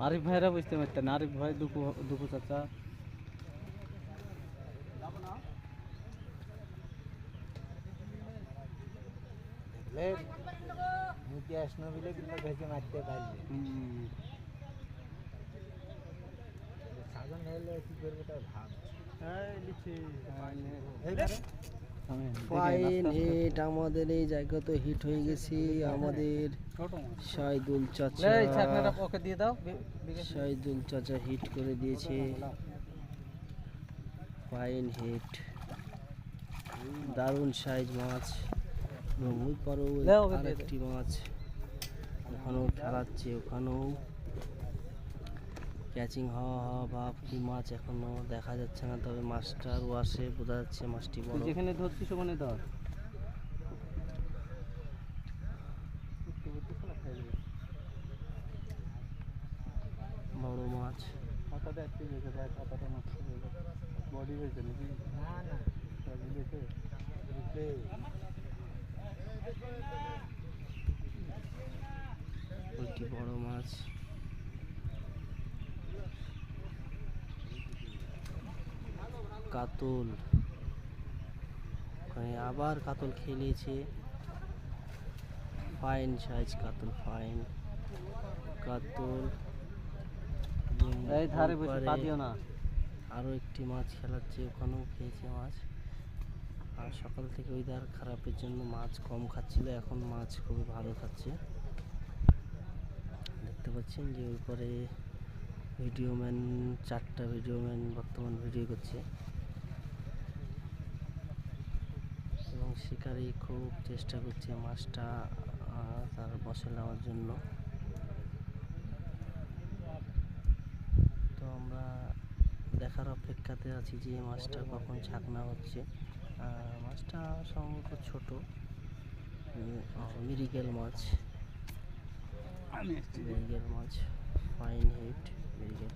আরিফ ভাইরা বুঝতে পারতেন না, আরিফ ভাই দুকু দুকু চাচা। মারতে পারলে সাধন হলে কি করবে তার ভাব। ফাইন হিট, আমাদের এই জায়গা তো হিট হয়ে গেছি। আমাদের শাহিদুল চাচা, ওকে দিয়ে দাও। শাহিদুল চাচা হিট করে দিয়েছে। ফাইন হিট, দারুণ সাইজ মাছ। এবং ওই পারেও আরেকটি মাছ ওখানেও খেলাচ্ছে, ওখানেও ক্যাচিং হওয়া ভাব। কি মাছ এখনো দেখা যাচ্ছে না, তবে মাছটার ওয়াশে বোঝা যাচ্ছে মাছটি বড়। যেখানে ধরছিস ওখানে ধর। বড় মাছ। বডি হয়েছে নাকি? না না ওইটি বড় মাছ। কাতল, ওখানে আবার কাতল খেলেছে। ফাইন সাইজ কাতল, ফাইন কাতল। এই ধারে বসে পা দিও না। আরও একটি মাছ খেলাচ্ছে, ওখানেও খেয়েছে মাছ। আর সকাল থেকে ওয়েদার খারাপের জন্য মাছ কম খাচ্ছিল, এখন মাছ খুবই ভালো খাচ্ছে। দেখতে পাচ্ছেন যে ওই পরে ভিডিও ম্যান, 4টা ভিডিও ম্যান বর্তমান ভিডিও করছে। এবং শিকারি খুব চেষ্টা করছে মাছটা তার বসে নেওয়ার জন্য। তো আমরা দেখার অপেক্ষাতে আছি যে মাছটা কখন ছাকনা হচ্ছে। মাছটা সম্ভবত ছোট মিরিগেল মাছ। মিরিগেল মাছ, ফাইন হিট মিরিগেল।